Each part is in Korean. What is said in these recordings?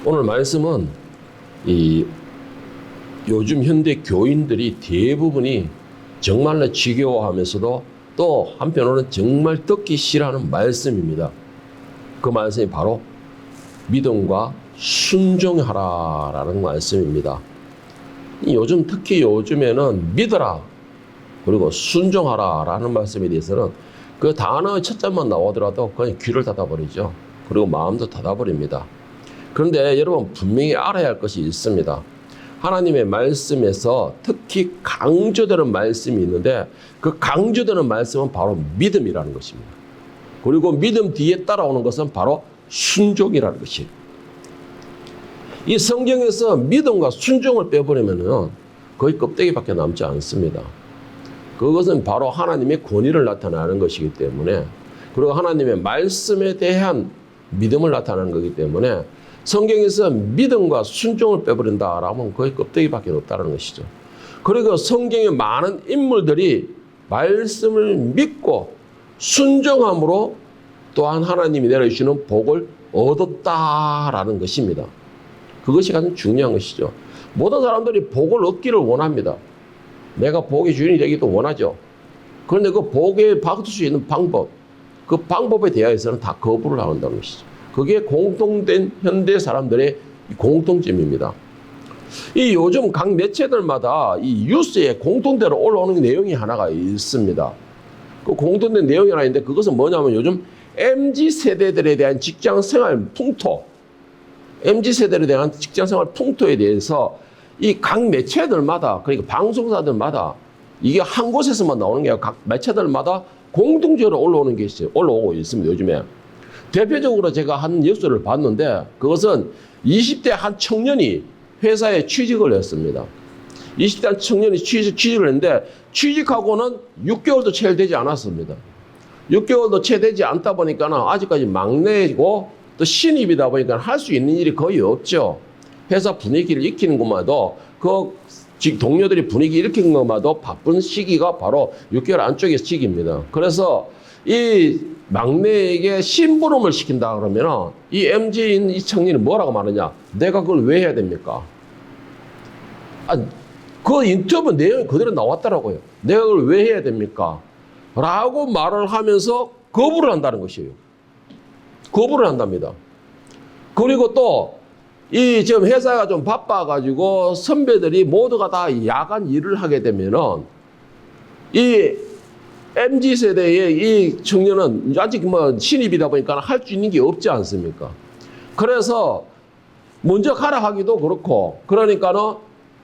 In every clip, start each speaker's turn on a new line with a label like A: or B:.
A: 오늘 말씀은 이 요즘 현대 교인들이 대부분이 정말로 지겨워하면서도 또 한편으로는 정말 듣기 싫어하는 말씀입니다. 그 말씀이 바로 믿음과 순종하라라는 말씀입니다. 요즘 특히 요즘에는 믿어라 그리고 순종하라라는 말씀에 대해서는 그 단어의 첫 자만 나오더라도 그냥 귀를 닫아버리죠. 그리고 마음도 닫아버립니다. 그런데 여러분 분명히 알아야 할 것이 있습니다. 하나님의 말씀에서 특히 강조되는 말씀이 있는데 그 강조되는 말씀은 바로 믿음이라는 것입니다. 그리고 믿음 뒤에 따라오는 것은 바로 순종이라는 것이에요. 이 성경에서 믿음과 순종을 빼버리면 거의 껍데기밖에 남지 않습니다. 그것은 바로 하나님의 권위를 나타내는 것이기 때문에, 그리고 하나님의 말씀에 대한 믿음을 나타내는 것이기 때문에 성경에서 믿음과 순종을 빼버린다라면 거의 껍데기밖에 없다는 것이죠. 그리고 성경의 많은 인물들이 말씀을 믿고 순종함으로 또한 하나님이 내려주시는 복을 얻었다라는 것입니다. 그것이 가장 중요한 것이죠. 모든 사람들이 복을 얻기를 원합니다. 내가 복의 주인이 되기도 원하죠. 그런데 그 복에 받을 수 있는 방법, 그 방법에 대해서는 다 거부를 한다는 것이죠. 그게 공통된 현대 사람들의 공통점입니다. 이 요즘 각 매체들마다 이 뉴스에 공통대로 올라오는 내용이 하나가 있습니다. 그 공통된 내용이 하나 있는데 그것은 뭐냐면 요즘 MZ세대들에 대한 직장생활 풍토, MZ세대에 대한 직장생활 풍토에 대해서 이 각 매체들마다, 그러니까 방송사들마다 이게 한 곳에서만 나오는 게 아니라 각 매체들마다 공통적으로 올라오는 게 있어요. 올라오고 있습니다, 요즘에. 대표적으로 제가 한 뉴스를 봤는데 그것은 20대 한 청년이 회사에 취직을 했습니다. 20대 한 청년이 취직을 했는데 취직하고는 6개월도 채 되지 않았습니다. 6개월도 채 되지 않다 보니까는 아직까지 막내이고 또 신입이다 보니까 할 수 있는 일이 거의 없죠. 회사 분위기를 익히는 것마도 그 동료들이 분위기 일으키는 것마도 바쁜 시기가 바로 6개월 안쪽의 시기입니다. 그래서 이 막내에게 심부름을 시킨다 그러면 이 MZ인 이 청년이 뭐라고 말하냐? 내가 그걸 왜 해야 됩니까? 그 인터뷰 내용이 그대로 나왔더라고요. 내가 그걸 왜 해야 됩니까? 라고 말을 하면서 거부를 한다는 것이에요. 거부를 한답니다. 그리고 또 이 지금 회사가 좀 바빠가지고 선배들이 모두가 다 야간 일을 하게 되면은 이 MZ세대의 이 청년은 아직 뭐 신입이다 보니까 할 수 있는 게 없지 않습니까? 그래서 먼저 가라 하기도 그렇고, 그러니까는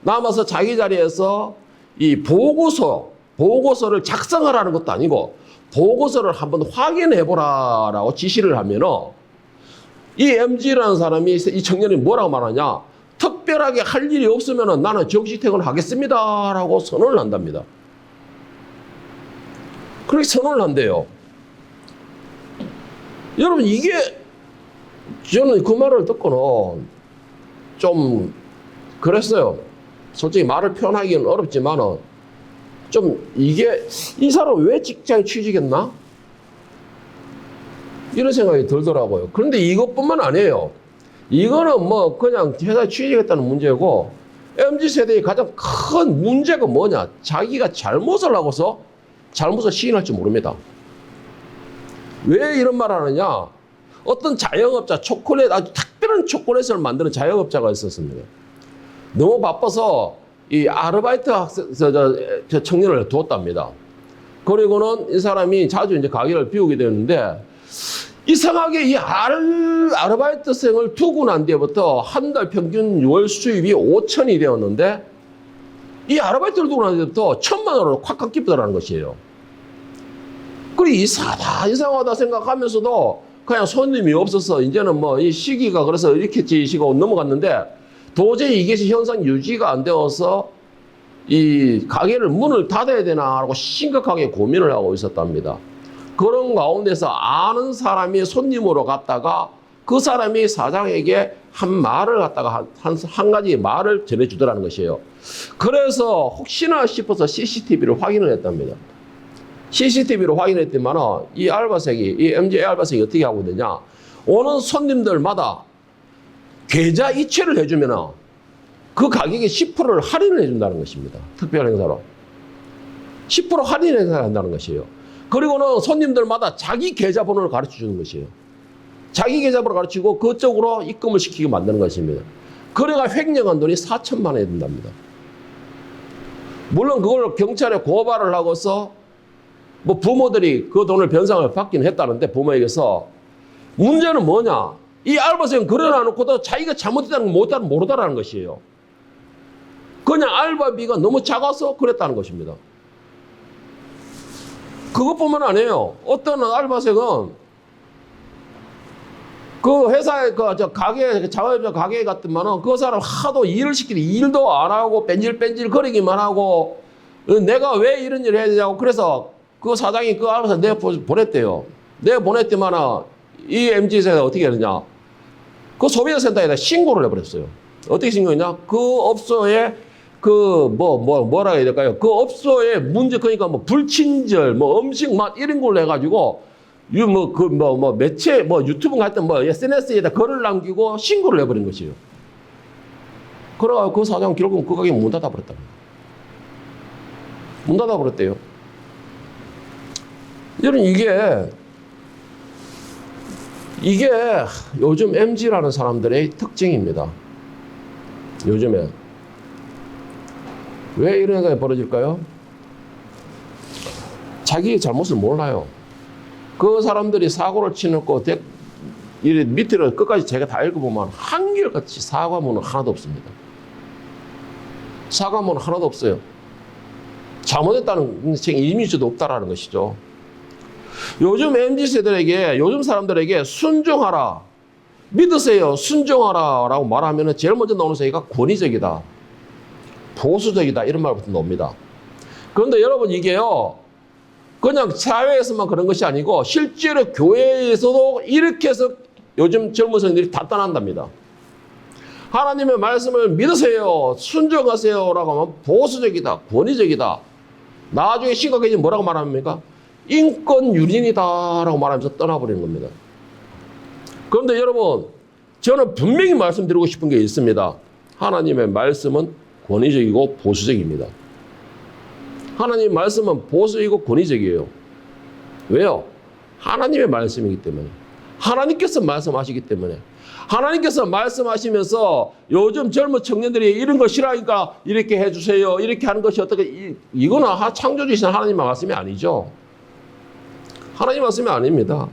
A: 남아서 자기 자리에서 이 보고서를 작성하라는 것도 아니고 보고서를 한번 확인해 보라라고 지시를 하면은 이 MZ라는 사람이, 이 청년이 뭐라고 말하냐? 특별하게 할 일이 없으면은 나는 정시 퇴근하겠습니다라고 선언을 한답니다. 그렇게 선언을 한대요. 여러분, 이게 저는 그 말을 듣고는 좀 그랬어요. 솔직히 말을 표현하기는 어렵지만은 좀 이게 이 사람 왜 직장 취직했나? 이런 생각이 들더라고요. 그런데 이것뿐만 아니에요. 이거는 뭐 그냥 회사에 취직했다는 문제고, MZ세대의 가장 큰 문제가 뭐냐? 자기가 잘못을 하고서 잘못을 시인할 줄 모릅니다. 왜 이런 말을 하느냐? 어떤 자영업자, 아주 특별한 초콜릿을 만드는 자영업자가 있었습니다. 너무 바빠서 이 아르바이트 저 청년을 두었답니다. 그리고는 이 사람이 자주 이제 가게를 비우게 되는데 이상하게 이 아르바이트생을 두고 난 뒤부터 한 달 평균 월 수입이 5천이 되었는데 이 아르바이트를 두고 난 뒤부터 1,000만 원으로 콱 깎이더라는 것이에요. 그리고 이상하다 생각하면서도 그냥 손님이 없어서 이제는 뭐 이 시기가 그래서 이렇게 지시고 넘어갔는데 도저히 이게 현상 유지가 안 되어서 이 가게를 문을 닫아야 되나라고 심각하게 고민을 하고 있었답니다. 그런 가운데서 아는 사람이 손님으로 갔다가 그 사람이 사장에게 한 말을 갖다가 한 가지 말을 전해주더라는 것이에요. 그래서 혹시나 싶어서 CCTV를 확인을 했답니다. CCTV로 확인했더니만 이 MZ 알바생이 어떻게 하고 있느냐? 오는 손님들마다 계좌 이체를 해주면 그 가격의 10%를 할인을 해준다는 것입니다. 특별 행사로. 10% 할인 행사를 한다는 것이에요. 그리고는 손님들마다 자기 계좌번호를 가르쳐 주는 것이에요. 자기 계좌번호 가르치고 그쪽으로 입금을 시키게 만드는 것입니다. 그래가 횡령한 돈이 4천만 원이 된답니다. 물론 그걸 경찰에 고발을 하고서 뭐 부모들이 그 돈을 변상을 받긴 했다는데 부모에게서 문제는 뭐냐? 이 알바생은 그려놔놓고도 자기가 잘못했다는 걸 모르다라는 것이에요. 그냥 알바비가 너무 작아서 그랬다는 것입니다. 그것뿐만 아니에요. 어떤 알바생은 그 회사에 자영업자 가게 같으면은 그 사람 하도 일을 시키니 일도 안 하고 뺀질뺀질 거리기만 하고 내가 왜 이런 일을 해야 되냐고 그래서 그 사장이 그 알바생 내가 보냈대요. 내가 보냈더만은 이 MZ세대가 어떻게 했느냐. 그 소비자센터에다 신고를 해버렸어요. 어떻게 신고했냐? 그 업소에 뭐라 해야 될까요? 그 업소에 문제, 그러니까 뭐 불친절, 뭐 음식 맛 이런 걸로 해가지고 매체, 유튜브 같은 SNS에다 글을 남기고 신고를 해버린 것이에요. 그래가지고 그 사장 결국은 그 가게 문 닫아버렸답니다. 문 닫아버렸대요. 이게 요즘 MZ라는 사람들의 특징입니다. 요즘에. 왜 이런 일이 벌어질까요? 자기의 잘못을 몰라요. 그 사람들이 사고를 치놓고 밑으로 끝까지 제가 다 읽어보면 한결같이 사과문은 하나도 없습니다. 사과문은 하나도 없어요. 잘못했다는 이미지도 없다라는 것이죠. 요즘 MZ세대에게, 요즘 사람들에게 순종하라, 믿으세요, 순종하라 라고 말하면 제일 먼저 나오는 소리가 권위적이다, 보수적이다 이런 말부터 나옵니다. 그런데 여러분 이게요, 그냥 사회에서만 그런 것이 아니고 실제로 교회에서도 이렇게 해서 요즘 젊은 성들이 다 떠난답니다. 하나님의 말씀을 믿으세요, 순종하세요 라고 하면 보수적이다, 권위적이다. 나중에 심각해지면 뭐라고 말합니까? 인권 유린이다 라고 말하면서 떠나버리는 겁니다. 그런데 여러분, 저는 분명히 말씀드리고 싶은 게 있습니다. 하나님의 말씀은 권위적이고 보수적입니다. 하나님의 말씀은 보수이고 권위적이에요. 왜요? 하나님의 말씀이기 때문에. 하나님께서 말씀하시기 때문에. 하나님께서 말씀하시면서 요즘 젊은 청년들이 이런 거 싫어하니까 이렇게 해주세요, 이렇게 하는 것이 어떻게, 이거는 창조주신 하나님의 말씀이 아니죠. 하나님 말씀이 아닙니다.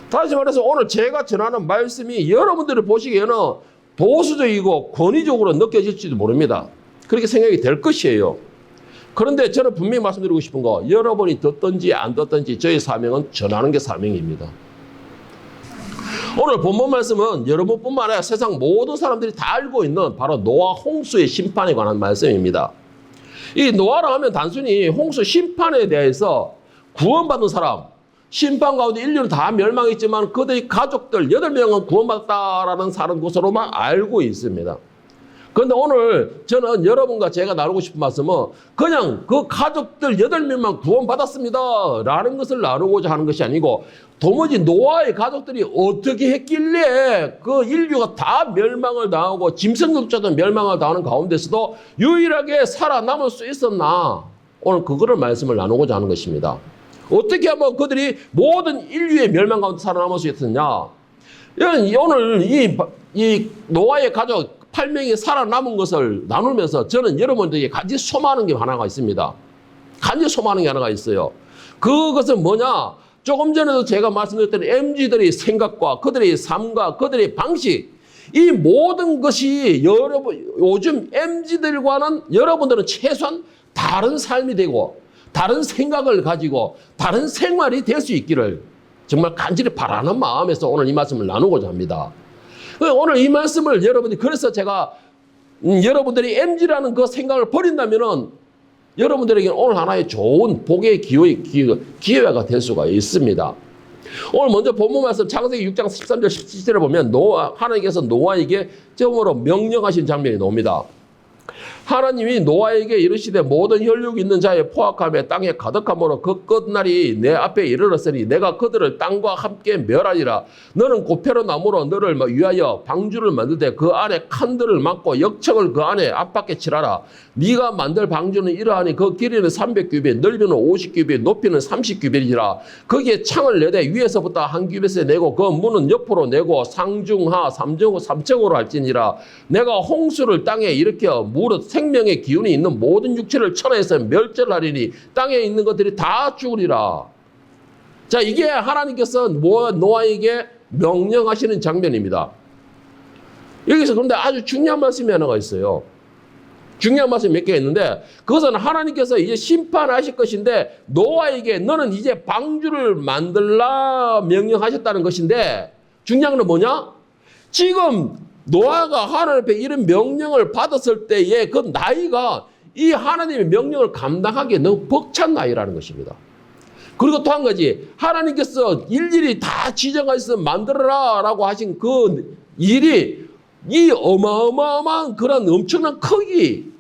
A: 다시 말해서 오늘 제가 전하는 말씀이 여러분들이 보시기에는 보수적이고 권위적으로 느껴질지도 모릅니다. 그렇게 생각이 될 것이에요. 그런데 저는 분명히 말씀드리고 싶은 거, 여러분이 듣든지 안 듣든지 저의 사명은 전하는 게 사명입니다. 오늘 본문 말씀은 여러분뿐만 아니라 세상 모든 사람들이 다 알고 있는 바로 노아 홍수의 심판에 관한 말씀입니다. 이 노아라 하면 단순히 홍수 심판에 대해서 구원받은 사람, 심판 가운데 인류는 다 멸망했지만 그들의 가족들 8명은 구원받았다라는 사람 것으로만 알고 있습니다. 그런데 오늘 저는 여러분과 제가 나누고 싶은 말씀은 그냥 그 가족들 8명만 구원받았습니다 라는 것을 나누고자 하는 것이 아니고, 도무지 노아의 가족들이 어떻게 했길래 그 인류가 다 멸망을 당하고 짐승족자도 멸망을 당하는 가운데서도 유일하게 살아남을 수 있었나, 오늘 그거를 말씀을 나누고자 하는 것입니다. 어떻게 하면 그들이 모든 인류의 멸망 가운데 살아남을 수 있었냐. 오늘 이 노아의 가족 8명이 살아남은 것을 나누면서 저는 여러분들에게 간절히 소망하는 게 하나가 있습니다. 간절히 소망하는 게 하나가 있어요. 그것은 뭐냐? 조금 전에도 제가 말씀드렸던 MZ들의 생각과 그들의 삶과 그들의 방식, 이 모든 것이 요즘 MZ들과는 여러분들은 최소한 다른 삶이 되고 다른 생각을 가지고 다른 생활이 될 수 있기를 정말 간절히 바라는 마음에서 오늘 이 말씀을 나누고자 합니다. 오늘 이 말씀을 여러분이, 그래서 제가 여러분들이 MZ라는 그 생각을 버린다면은 여러분들에게는 오늘 하나의 좋은 복의 기회가 될 수가 있습니다. 오늘 먼저 본문 말씀 창세기 6장 13절 17절에 보면 하나님께서 노아에게 처음으로 명령하신 장면이 나옵니다. 하나님이 노아에게 이르시되 모든 혈육 있는 자의 포악함에 땅에 가득함으로 그 끝날이 내 앞에 이르렀으니 내가 그들을 땅과 함께 멸하리라. 너는 고페로 나무로 너를 위하여 방주를 만들 때 그 안에 칸들을 막고 역청을 그 안에 앞밖에 칠하라. 네가 만들 방주는 이러하니 그 길이는 300규빗, 넓이는 50규빗, 높이는 30규빗이라. 거기에 창을 내되 위에서부터 한 규빗에 내고 그 문은 옆으로 내고 상중하 삼층으로 할지니라. 내가 홍수를 땅에 일으켜 무릇 생명의 기운이 있는 모든 육체를 천하에서 멸절하리니 땅에 있는 것들이 다 죽으리라. 자, 이게 하나님께서 노아에게 명령하시는 장면입니다. 여기서 그런데 아주 중요한 말씀이 하나가 있어요. 중요한 말씀이 몇 개가 있는데 그것은 하나님께서 이제 심판하실 것인데 노아에게 너는 이제 방주를 만들라 명령하셨다는 것인데 중요한 건 뭐냐? 지금 노아가 하나님 앞에 이런 명령을 받았을 때의 그 나이가 이 하나님의 명령을 감당하기에 너무 벅찬 나이라는 것입니다. 그리고 또 한 가지, 하나님께서 일일이 다 지정하셔서 만들어라 라고 하신 그 일이 이 어마어마한 그런 엄청난 크기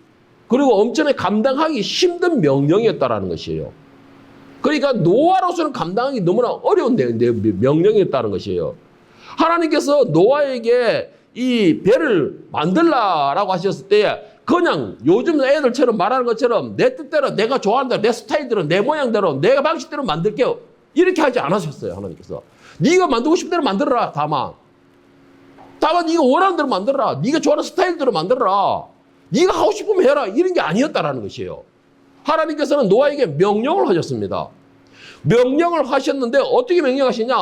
A: 그리고 엄청나게 감당하기 힘든 명령이었다라는 것이에요. 그러니까 노아로서는 감당하기 너무나 어려운 명령이었다는 것이에요. 하나님께서 노아에게 이 배를 만들라라고 하셨을 때 그냥 요즘 애들처럼 말하는 것처럼 내 뜻대로 내가 좋아하는 대로 내 스타일대로 내 모양대로 내 방식대로 만들게요. 이렇게 하지 않으셨어요. 하나님께서. 네가 만들고 싶은 대로 만들어라. 다만 네가 원하는 대로 만들어라. 네가 좋아하는 스타일대로 만들어라. 네가 하고 싶으면 해라. 이런 게 아니었다라는 것이에요. 하나님께서는 노아에게 명령을 하셨습니다. 명령을 하셨는데 어떻게 명령하시냐?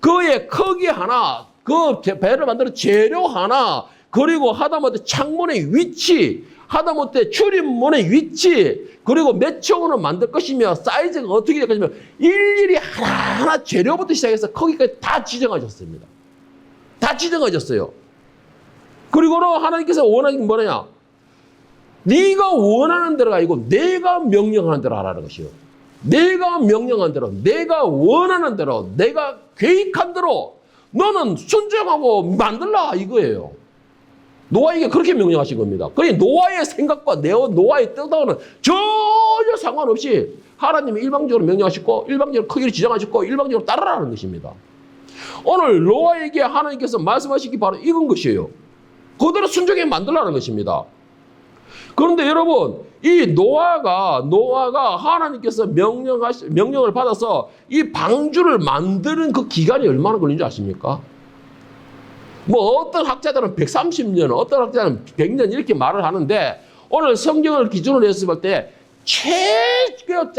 A: 그의 크기 하나, 그 배를 만드는 재료 하나, 그리고 하다못해 창문의 위치, 하다못해 출입문의 위치, 그리고 몇 층으로 만들 것이며 사이즈가 어떻게 될 것이며 일일이 하나하나 재료부터 시작해서 크기까지 다 지정하셨습니다. 다 지정하셨어요. 그리고는 하나님께서 원하는 게 뭐냐? 네가 원하는 대로가 아니고 내가 명령하는 대로 하라는 것이요. 내가 명령한 대로, 내가 원하는 대로, 내가 계획한 대로 너는 순종하고 만들라 이거예요. 노아에게 그렇게 명령하신 겁니다. 그러니 노아의 생각과 노아의 뜻하고는 전혀 상관없이 하나님이 일방적으로 명령하셨고 일방적으로 크기를 지정하셨고 일방적으로 따르라는 것입니다. 오늘 노아에게 하나님께서 말씀하시기 바로 이건 것이에요. 그대로 순종해 만들라는 것입니다. 그런데 여러분, 이 노아가 하나님께서 명령을 받아서 이 방주를 만드는 그 기간이 얼마나 걸린 줄 아십니까? 뭐 어떤 학자들은 130년, 어떤 학자들은 100년 이렇게 말을 하는데 오늘 성경을 기준으로 했을 때 최소로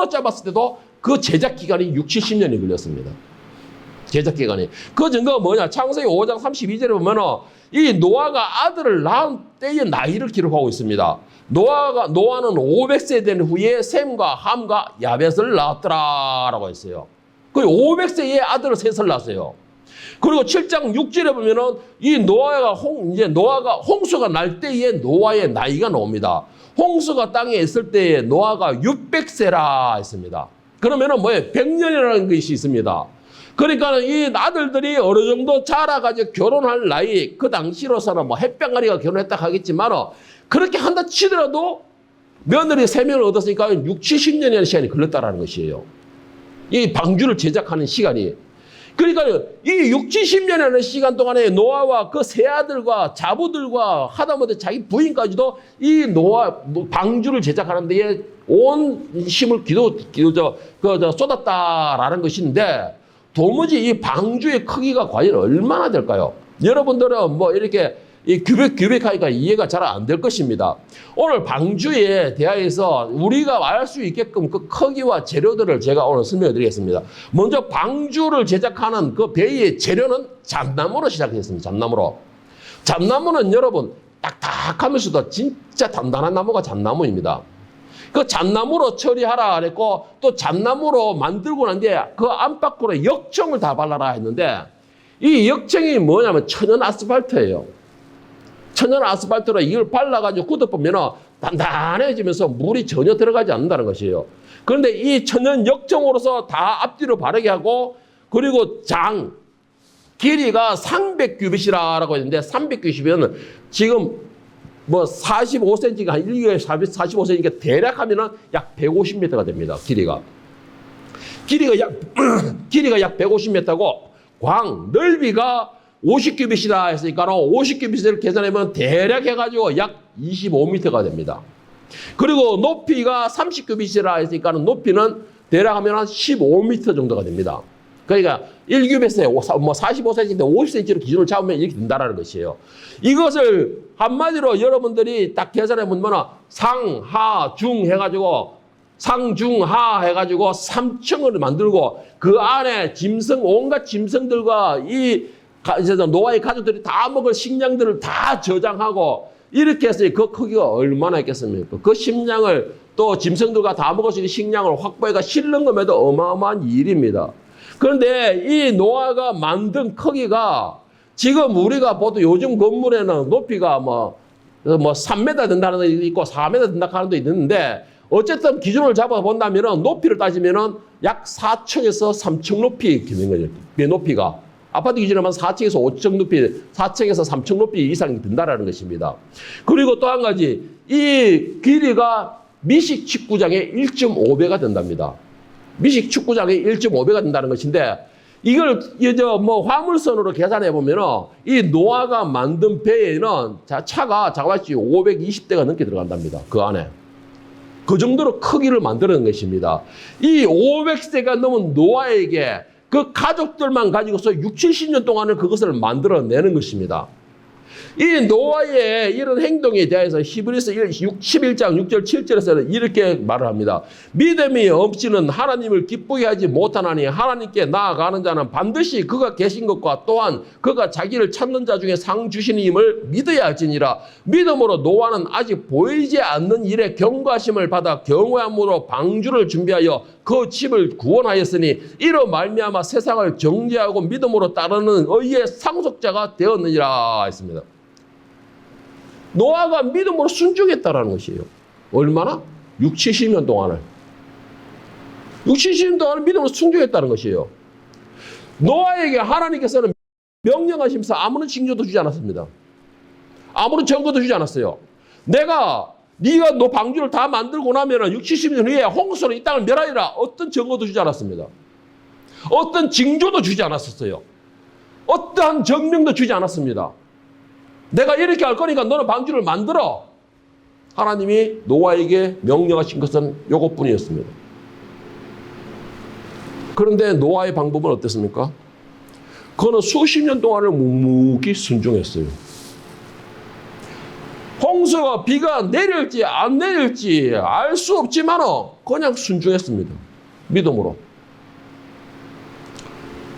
A: 짧았을 때도 그 제작 기간이 60-70년이 걸렸습니다. 제작 기간이. 그 증거가 뭐냐? 창세기 5장 32절에 보면은 이 노아가 아들을 낳은 때의 나이를 기록하고 있습니다. 노아는 500세 된 후에 셈과 함과 야벳을 낳았더라라고 했어요. 그 500세에 아들을 셋을 낳았어요. 그리고 7장 6절에 보면은 이 노아가 홍수가 날 때에 노아의 나이가 나옵니다. 홍수가 땅에 있을 때에 노아가 600세라 했습니다. 그러면은 뭐예요? 100년이라는 것이 있습니다. 그러니까 이 아들들이 어느 정도 자라가지고 결혼할 나이, 그 당시로서는 뭐 햇병아리가 결혼했다 하겠지만 그렇게 한다 치더라도 며느리 3명을 얻었으니까 60-70년이라는 시간이 걸렸다라는 것이에요. 이 방주를 제작하는 시간이. 그러니까 이 60-70년이라는 시간 동안에 노아와 그 세 아들과 자부들과 하다못해 자기 부인까지도 이 방주를 제작하는 데에 온 힘을 쏟았다라는 것인데 도무지 이 방주의 크기가 과연 얼마나 될까요? 여러분들은 뭐 이렇게 이 규백하니까 이해가 잘 안 될 것입니다. 오늘 방주에 대하여서 우리가 알 수 있게끔 그 크기와 재료들을 제가 오늘 설명해 드리겠습니다. 먼저 방주를 제작하는 그 배의 재료는 잣나무로 시작했습니다. 잣나무는 여러분 딱딱하면서도 진짜 단단한 나무가 잣나무입니다. 그 잣나무로 처리하라 그랬고 또 잣나무로 만들고 난 뒤에 그 안팎으로 역청을 다 발라라 했는데 이 역청이 뭐냐면 천연 아스팔트예요. 천연 아스팔트로 이걸 발라가지고 굳어보면 단단해지면서 물이 전혀 들어가지 않는다는 것이에요. 그런데 이 천연 역청으로서 다 앞뒤로 바르게 하고 그리고 길이가 300규빗이라고 했는데 300규빗이면 지금 뭐 45cm가 한 1교에 45cm니까 대략 하면은 약 150m가 됩니다. 길이가 약 150m고 광 넓이가 50규빗이다 했으니까 50규빗을 계산하면 대략 해가지고 약 25m가 됩니다. 그리고 높이가 30규빗이라 했으니까 높이는 대략 하면 한 15m 정도가 됩니다. 그러니까 1규빗에 뭐 45cm인데 50cm로 기준을 잡으면 이렇게 된다는 것이에요. 이것을 한마디로 여러분들이 딱 계산해 보면 상, 하, 중 해가지고 상, 중, 하 해가지고 3층을 만들고 그 안에 온갖 짐승들과 이 노아의 가족들이 다 먹을 식량들을 다 저장하고 이렇게 해서 그 크기가 얼마나 있겠습니까? 그 식량을 또 짐승들과 다 먹을 수 있는 식량을 확보해가 실는 것에도 어마어마한 일입니다. 그런데 이 노아가 만든 크기가 지금 우리가 보통 요즘 건물에는 높이가 뭐 3m 된다는 데 있고 4m 된다 하는 데 있는데 어쨌든 기준을 잡아 본다면 높이를 따지면 약 4층에서 3층 높이 되는 거죠. 그 높이가. 아파트 기준으로 하면 4층에서 5층 높이, 4층에서 3층 높이 이상이 든다는 것입니다. 그리고 또 한 가지, 이 길이가 미식 축구장의 1.5배가 된답니다. 미식 축구장의 1.5배가 된다는 것인데, 이걸 화물선으로 계산해 보면 이 노아가 만든 배에는 차가 자그마치 520대가 넘게 들어간답니다. 그 안에. 그 정도로 크기를 만드는 것입니다. 이 500세가 넘은 노아에게 그 가족들만 가지고서 60, 70년 동안을 그것을 만들어내는 것입니다. 이 노아의 이런 행동에 대해서 히브리서 11장 6절 7절에서는 이렇게 말을 합니다. 믿음이 없이는 하나님을 기쁘게 하지 못하나니 하나님께 나아가는 자는 반드시 그가 계신 것과 또한 그가 자기를 찾는 자 중에 상 주시님을 믿어야 할지니라. 믿음으로 노아는 아직 보이지 않는 일에 경고하심을 받아 경외함으로 방주를 준비하여 그 집을 구원하였으니 이로 말미암아 세상을 정죄하고 믿음으로 따르는 의의 상속자가 되었느니라 했습니다. 노아가 믿음으로 순종했다라는 것이에요. 얼마나? 6, 70년 동안을. 6, 70년 동안을 믿음으로 순종했다는 것이에요. 노아에게 하나님께서는 명령하시면서 아무런 징조도 주지 않았습니다. 아무런 증거도 주지 않았어요. 네가 너 방주를 다 만들고 나면 6, 70년 후에 홍수로 이 땅을 멸하리라. 어떤 증거도 주지 않았습니다. 어떤 징조도 주지 않았었어요. 어떠한 증명도 주지 않았습니다. 내가 이렇게 할 거니까 너는 방주를 만들어. 하나님이 노아에게 명령하신 것은 이것뿐이었습니다. 그런데 노아의 방법은 어땠습니까? 그는 수십 년 동안을 묵묵히 순종했어요. 홍수가 비가 내릴지 안 내릴지 알 수 없지만 그냥 순종했습니다. 믿음으로.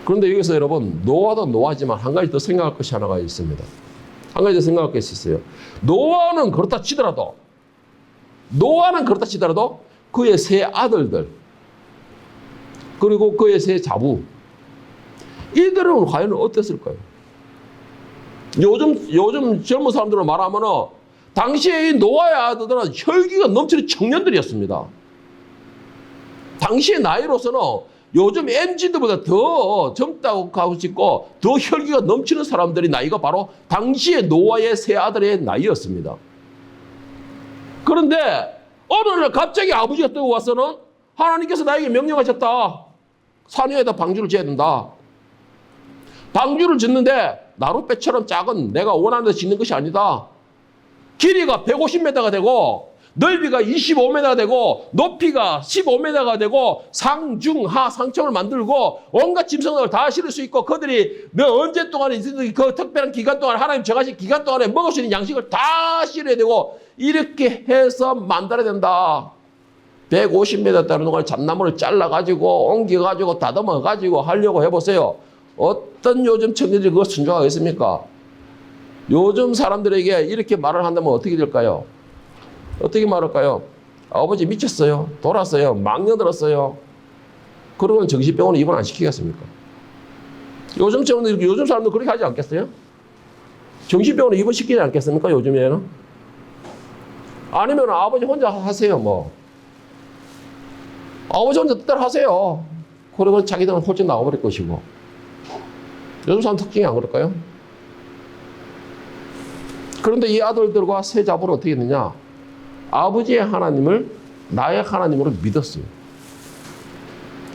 A: 그런데 여기서 여러분 노아도 노아지만 한 가지 더 생각할 것이 하나가 있습니다. 한 가지 더 생각할 것이 있어요. 노아는 그렇다 치더라도 그의 세 아들들 그리고 그의 세 자부 이들은 과연 어땠을까요? 요즘 젊은 사람들로 말하면 당시에 이 노아의 아들들은 혈기가 넘치는 청년들이었습니다. 당시의 나이로서는 요즘 MZ들보다 더 젊다고 하고 싶고 더 혈기가 넘치는 사람들의 나이가 바로 당시의 노아의 세 아들의 나이였습니다. 그런데 어느 날 갑자기 아버지가 뜨고 와서는 하나님께서 나에게 명령하셨다. 산 위에다 방주를 지어야 된다. 방주를 짓는데 나룻배처럼 작은 내가 원하는 데 짓는 것이 아니다. 길이가 150m가 되고 넓이가 25m가 되고 높이가 15m가 되고 상, 중, 하, 상층을 만들고 온갖 짐승을 다 실을 수 있고 그들이 언제 동안에 그 특별한 기간 동안 하나님 정하신 기간 동안에 먹을 수 있는 양식을 다 실어야 되고 이렇게 해서 만들어야 된다. 150m 따른 동안 잣나무를 잘라가지고 옮겨가지고 다듬어가지고 하려고 해보세요. 어떤 요즘 청년들이 그거 순종하겠습니까? 요즘 사람들에게 이렇게 말을 한다면 어떻게 될까요? 어떻게 말할까요? 아버지 미쳤어요. 돌았어요. 망녀들었어요. 그러면 정신병원에 입원 안 시키겠습니까? 요즘 사람들 그렇게 하지 않겠어요? 정신병원에 입원 시키지 않겠습니까? 요즘에는? 아니면 아버지 혼자 하세요, 뭐. 아버지 혼자 뜻대로 하세요. 그러면 자기들은 홀쭉 나와버릴 것이고. 요즘 사람 특징이 안 그럴까요? 그런데 이 아들들과 세 자부는 어떻게 했느냐? 아버지의 하나님을 나의 하나님으로 믿었어요.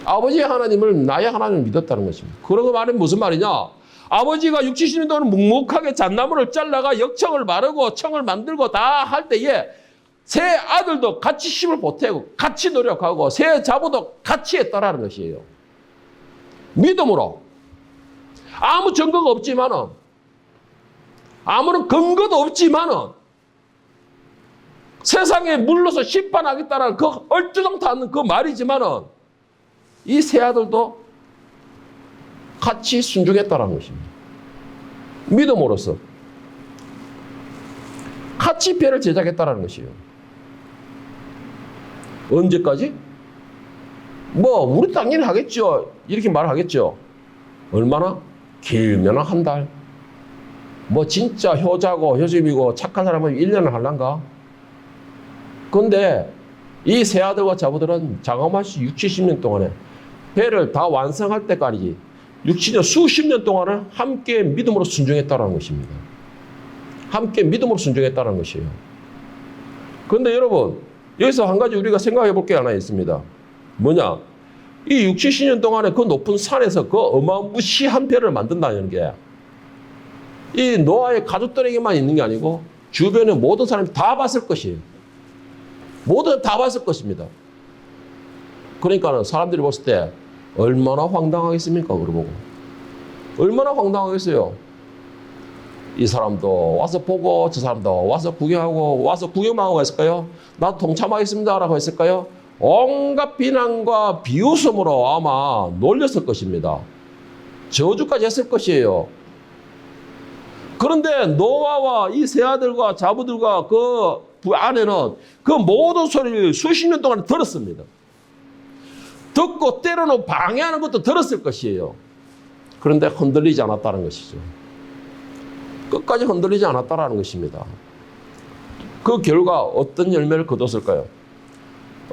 A: 아버지의 하나님을 나의 하나님을 믿었다는 것입니다. 그런 말은 무슨 말이냐? 아버지가 60, 70년 동안 묵묵하게 잣나무를 잘라가 역청을 마르고 청을 만들고 다 할 때에 세 아들도 같이 힘을 보태고 같이 노력하고 세 자부도 같이 했다라는 것이에요. 믿음으로. 아무 증거가 없지만은, 아무런 근거도 없지만은 세상에 물러서 심판하겠다는 그 얼토당토 않는 그 말이지만은 이 세 아들도 같이 순종했다는 것입니다. 믿음으로써 같이 배를 제작했다는 것이에요. 언제까지? 뭐 우리 당연히 하겠죠. 이렇게 말하겠죠. 얼마나? 길면 한 달. 뭐 진짜 효자고 효집이고 착한 사람은 1년을 할란가? 그런데 이 세 아들과 자부들은 장엄하시 60, 70년 동안에 배를 다 완성할 때까지 60년, 수십 년 동안을 함께 믿음으로 순종했다는 것입니다. 함께 믿음으로 순종했다는 것이에요. 그런데 여러분, 여기서 한 가지 우리가 생각해 볼 게 하나 있습니다. 뭐냐? 이 60, 70년 동안에 그 높은 산에서 그 어마무시한 배를 만든다는 게 이 노아의 가족들에게만 있는 게 아니고 주변의 모든 사람이 다 봤을 것이에요. 모두 다 봤을 것입니다. 그러니까 사람들이 봤을 때 얼마나 황당하겠습니까? 그걸 보고. 얼마나 황당하겠어요. 이 사람도 와서 보고 저 사람도 와서 구경하고 와서 구경만 하고 했을까요? 나도 동참하겠습니다 라고 했을까요? 온갖 비난과 비웃음으로 아마 놀렸을 것입니다. 저주까지 했을 것이에요. 그런데 노아와 이 세 아들과 자부들과 그 아내는 그 모든 소리를 수십 년 동안 들었습니다. 듣고 때로는 방해하는 것도 들었을 것이에요. 그런데 흔들리지 않았다는 것이죠. 끝까지 흔들리지 않았다는 것입니다. 그 결과 어떤 열매를 거뒀을까요?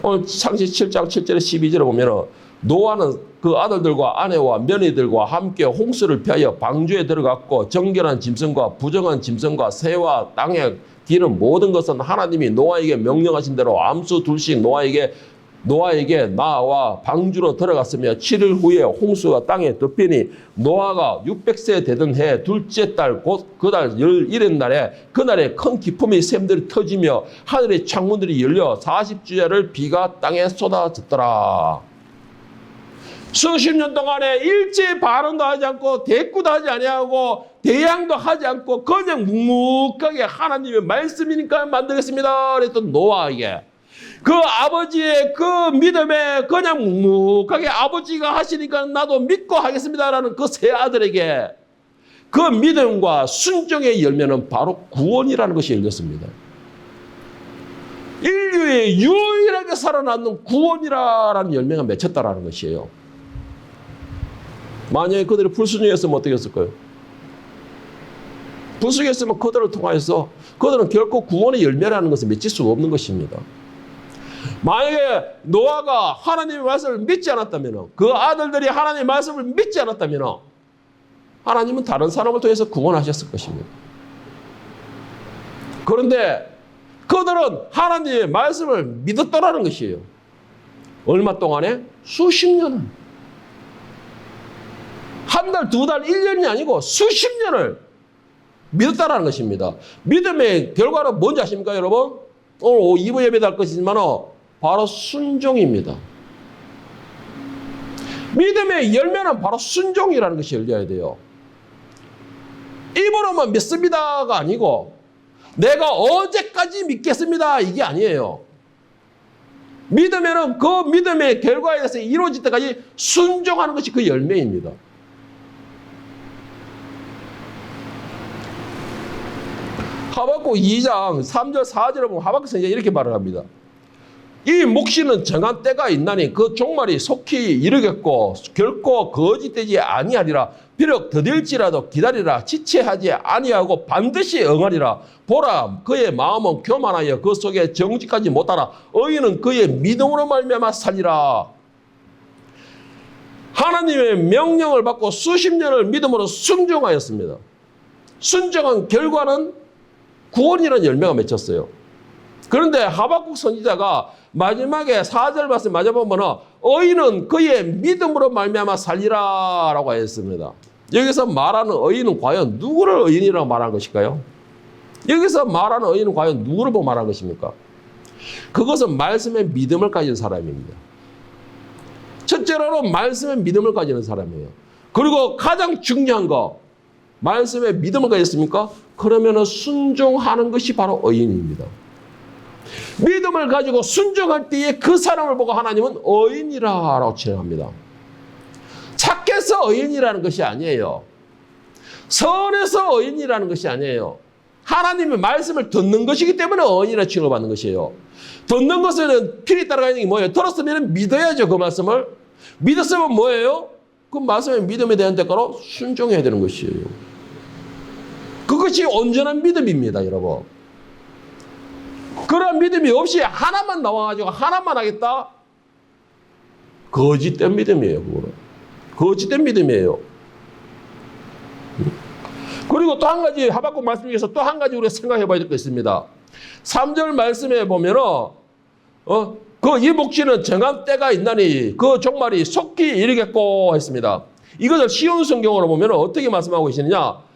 A: 오늘 창세기 7장 7절에 12절에 보면 노아는 그 아들들과 아내와 며느리들과 함께 홍수를 피하여 방주에 들어갔고 정결한 짐승과 부정한 짐승과 새와 땅에 기는 모든 것은 하나님이 노아에게 명령하신 대로 암수 둘씩 노아에게 나와 방주로 들어갔으며 7일 후에 홍수가 땅에 덮이니 노아가 600세 되던 해 둘째 달 곧 그달 11일 날에 그날에 큰 기품의 샘들이 터지며 하늘의 창문들이 열려 40주야를 비가 땅에 쏟아졌더라. 수십 년 동안에 일제히 발언도 하지 않고 대꾸도 하지 아니하고 대항도 하지 않고 그냥 묵묵하게 하나님의 말씀이니까 만들겠습니다 그랬던 노아에게 그 아버지의 그 믿음에 그냥 묵묵하게 아버지가 하시니까 나도 믿고 하겠습니다라는 그 세 아들에게 그 믿음과 순종의 열매는 바로 구원이라는 것이 열렸습니다. 인류에 유일하게 살아남는 구원이라는 열매가 맺혔다라는 것이에요. 만약에 그들이 불순종했으면 어떻게 했을까요? 불순종했으면 그들을 통하여서 그들은 결코 구원의 열매라는 것을 맺을 수가 없는 것입니다. 만약에 노아가 하나님의 말씀을 믿지 않았다면 그 아들들이 하나님의 말씀을 믿지 않았다면 하나님은 다른 사람을 통해서 구원하셨을 것입니다. 그런데 그들은 하나님의 말씀을 믿었더라는 것이에요. 얼마 동안에? 수십 년을. 한 달, 두 달, 1년이 아니고 수십 년을 믿었다라는 것입니다. 믿음의 결과는 뭔지 아십니까, 여러분? 오늘 2부 예배도 할 것이지만 바로 순종입니다. 믿음의 열매는 바로 순종이라는 것이 열려야 돼요. 입으로만 믿습니다가 아니고 내가 어제까지 믿겠습니다 이게 아니에요. 믿으면은 그 믿음의 결과에 대해서 이루어질 때까지 순종하는 것이 그 열매입니다. 하박국 2장 3절 4절에 보면 하박국 선지자가 이렇게 말을 합니다. 이 묵시는 정한 때가 있나니 그 종말이 속히 이르겠고 결코 거짓되지 아니하리라. 비록 더딜지라도 기다리라. 지체하지 아니하고 반드시 응하리라. 보라 그의 마음은 교만하여 그 속에 정직하지 못하나 의인은 그의 믿음으로 말미암아 살리라. 하나님의 명령을 받고 수십 년을 믿음으로 순종하였습니다. 순종한 결과는 구원이라는 열매가 맺혔어요. 그런데 하박국 선지자가 마지막에 4절 말씀 맞아 보면은 의인은 그의 믿음으로 말미암아 살리라라고 했습니다. 여기서 말하는 의인은 과연 누구를 의인이라고 말하는 것일까요? 여기서 말하는 의인은 과연 누구를 보고 말하는 것입니까? 그것은 말씀에 믿음을 가진 사람입니다. 첫째로는 말씀에 믿음을 가지는 사람이에요. 그리고 가장 중요한 거, 말씀에 믿음을 가졌습니까? 그러면 순종하는 것이 바로 의인입니다. 믿음을 가지고 순종할 때에 그 사람을 보고 하나님은 의인이라고 칭합니다. 착해서 의인이라는 것이 아니에요. 선해서 의인이라는 것이 아니에요. 하나님의 말씀을 듣는 것이기 때문에 의인이라 칭을받는 것이에요. 듣는 것은 필히 따라가는 게 뭐예요? 들었으면 믿어야죠. 그 말씀을. 믿었으면 뭐예요? 그 말씀의 믿음에 대한 대가로 순종해야 되는 것이에요. 그것이 온전한 믿음입니다, 여러분. 그런 믿음이 없이 하나만 나와가지고 하나만 하겠다? 거짓된 믿음이에요, 그거는. 거짓된 믿음이에요. 그리고 또 한 가지, 하박국 말씀 중에서 또 한 가지 우리가 생각해 봐야 될 게 있습니다. 3절 말씀에 보면은, 그 이 목지는 정한 때가 있나니 그 종말이 속히 이르겠고 했습니다. 이것을 쉬운 성경으로 보면 어떻게 말씀하고 계시느냐?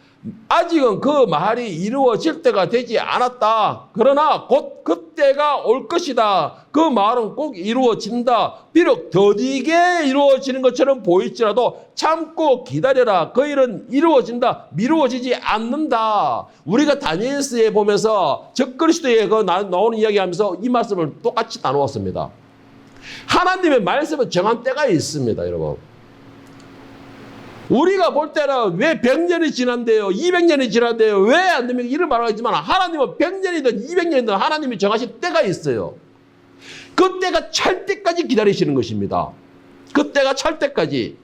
A: 아직은 그 말이 이루어질 때가 되지 않았다. 그러나 곧 그때가 올 것이다. 그 말은 꼭 이루어진다. 비록 더디게 이루어지는 것처럼 보일지라도 참고 기다려라. 그 일은 이루어진다. 미루어지지 않는다. 우리가 다니엘서에 보면서 적그리스도에 나오는 이야기하면서 이 말씀을 똑같이 나누었습니다. 하나님의 말씀은 정한 때가 있습니다, 여러분. 우리가 볼 때는 왜 100년이 지난대요, 200년이 지난대요, 왜 안 됩니까? 이런 말을 하지만 하나님은 100년이든 200년이든 하나님이 정하신 때가 있어요. 그 때가 찰 때까지 기다리시는 것입니다. 그 때가 찰 때까지.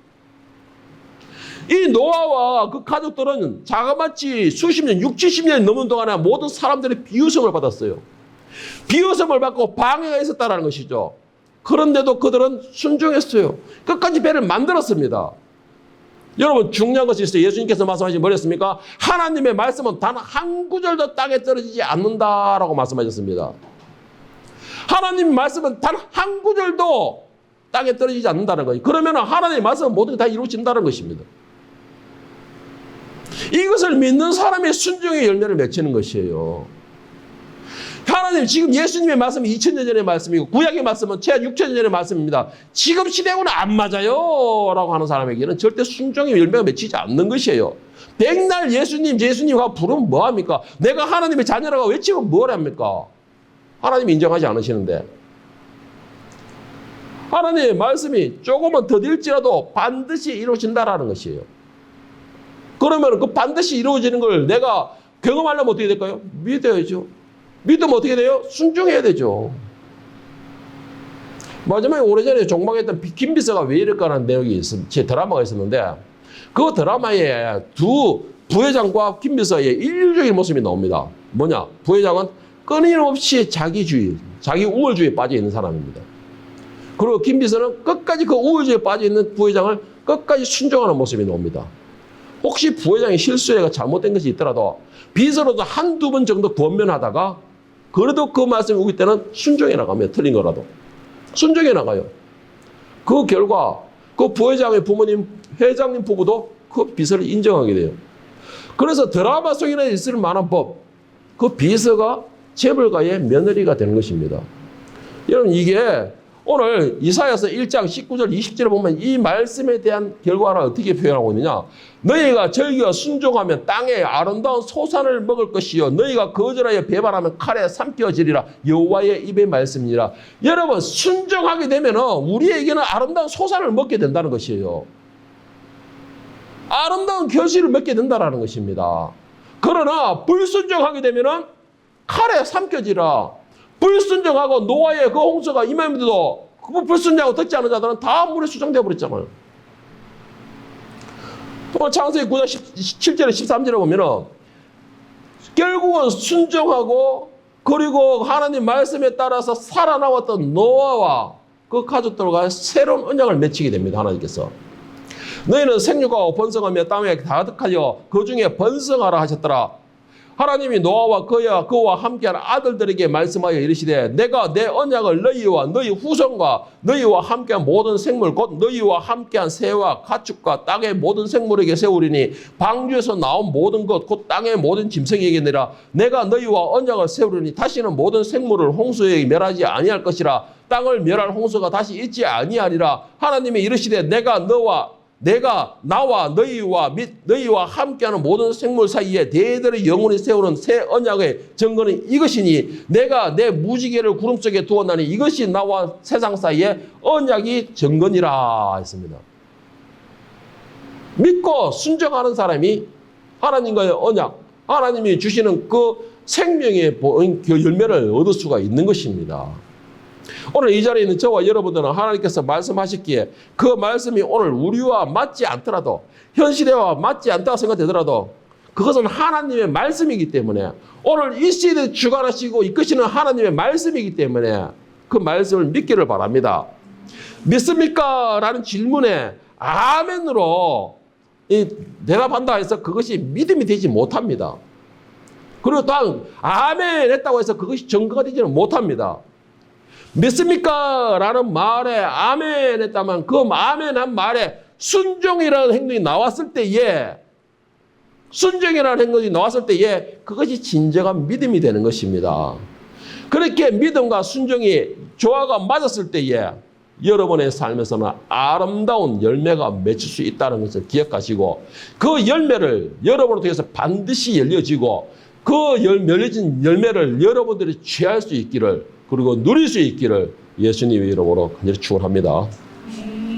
A: 이 노아와 그 가족들은 자그마치 수십 년, 60, 70년이 넘는 동안에 모든 사람들의 비웃음을 받았어요. 비웃음을 받고 방해가 있었다는 것이죠. 그런데도 그들은 순종했어요. 끝까지 배를 만들었습니다. 여러분, 중요한 것이 있어요. 예수님께서 말씀하신 뭐였습니까? 하나님의 말씀은 단 한 구절도 땅에 떨어지지 않는다라고 말씀하셨습니다. 하나님의 말씀은 단 한 구절도 땅에 떨어지지 않는다는 거예요. 그러면 하나님의 말씀은 모두 다 이루어진다는 것입니다. 이것을 믿는 사람의 순종의 열매를 맺히는 것이에요. 하나님, 지금 예수님의 말씀은 2000년 전의 말씀이고 구약의 말씀은 최하 6000년 전의 말씀입니다. 지금 시대하고는 안 맞아요 라고 하는 사람에게는 절대 순종의 열매가 맺히지 않는 것이에요. 백날 예수님하고 부르면 뭐합니까? 내가 하나님의 자녀라고 외치면 뭘 합니까? 하나님이 인정하지 않으시는데. 하나님의 말씀이 조금은 더딜지라도 반드시 이루어진다라는 것이에요. 그러면 그 반드시 이루어지는 걸 내가 경험하려면 어떻게 될까요? 믿어야죠. 믿으면 어떻게 돼요? 순종해야 되죠. 마지막에 오래전에 종방했던 김비서가 왜 이럴까라는 내용이 제 드라마가 있었는데 그 드라마에 두 부회장과 김비서의 일률적인 모습이 나옵니다. 뭐냐? 부회장은 끊임없이 자기주의, 자기 우월주의에 빠져 있는 사람입니다. 그리고 김비서는 끝까지 그 우월주의에 빠져 있는 부회장을 끝까지 순종하는 모습이 나옵니다. 혹시 부회장이 실수해가 잘못된 것이 있더라도 비서로도 한두 번 정도 권면하다가 그래도 그 말씀이 오기 때는 순종해 나가며 틀린 거라도 순종해 나가요. 그 결과 그 부회장의 부모님, 회장님 부부도 그 비서를 인정하게 돼요. 그래서 드라마 속에나 있을 만한 법, 그 비서가 재벌가의 며느리가 되는 것입니다. 여러분, 이게 오늘 이사야서 1장 19절 20절에 보면 이 말씀에 대한 결과를 어떻게 표현하고 있느냐. 너희가 절기와 순종하면 땅에 아름다운 소산을 먹을 것이요 너희가 거절하여 배반하면 칼에 삼켜지리라. 여호와의 입의 말씀이니라. 여러분, 순종하게 되면 우리에게는 아름다운 소산을 먹게 된다는 것이에요. 아름다운 결실을 맺게 된다는 것입니다. 그러나 불순종하게 되면 칼에 삼켜지라. 불순종하고 노아의 그 홍수가 임하면서도 그 불순종하고 듣지 않은 자들은 다 물에 수정되어 버렸잖아요. 또 창세기 9장 17절에 13절에 보면은 결국은 순종하고 그리고 하나님 말씀에 따라서 살아남았던 노아와 그 가족들과 새로운 언약을 맺히게 됩니다. 하나님께서 너희는 생육하고 번성하며 땅에 가득하여 그 중에 번성하라 하셨더라. 하나님이 노아와 그와 함께한 아들들에게 말씀하여 이르시되 내가 내 언약을 너희와 너희 후손과 너희와 함께한 모든 생물 곧 너희와 함께한 새와 가축과 땅의 모든 생물에게 세우리니 방주에서 나온 모든 것 곧 땅의 모든 짐승에게 내라 내가 너희와 언약을 세우리니 다시는 모든 생물을 홍수에 멸하지 아니할 것이라 땅을 멸할 홍수가 다시 있지 아니하리라. 하나님이 이르시되 내가 나와 너희와 및 너희와 함께하는 모든 생물 사이에 대대로 영원히 세우는 새 언약의 증거는 이것이니 내가 내 무지개를 구름 속에 두었나니 이것이 나와 세상 사이에 언약이 증거니라 했습니다. 믿고 순종하는 사람이 하나님과의 언약, 하나님이 주시는 그 생명의 그 열매를 얻을 수가 있는 것입니다. 오늘 이 자리에 있는 저와 여러분들은 하나님께서 말씀하셨기에 그 말씀이 오늘 우리와 맞지 않더라도 현실에와 맞지 않다고 생각되더라도 그것은 하나님의 말씀이기 때문에 오늘 이 시대에 주관하시고 이끄시는 하나님의 말씀이기 때문에 그 말씀을 믿기를 바랍니다. 믿습니까? 라는 질문에 아멘으로 대답한다 해서 그것이 믿음이 되지 못합니다. 그리고 또한 아멘 했다고 해서 그것이 증거가 되지는 못합니다. 믿습니까? 라는 말에 아멘 했다면 그 아멘한 말에 순종이라는 행동이 나왔을 때에 그것이 진정한 믿음이 되는 것입니다. 그렇게 믿음과 순종이 조화가 맞았을 때에 여러분의 삶에서는 아름다운 열매가 맺힐 수 있다는 것을 기억하시고 그 열매를 여러분을 통해서 반드시 열려지고 그 열려진 열매를 여러분들이 취할 수 있기를 그리고 누릴 수 있기를 예수님의 이름으로 간절히 축원합니다.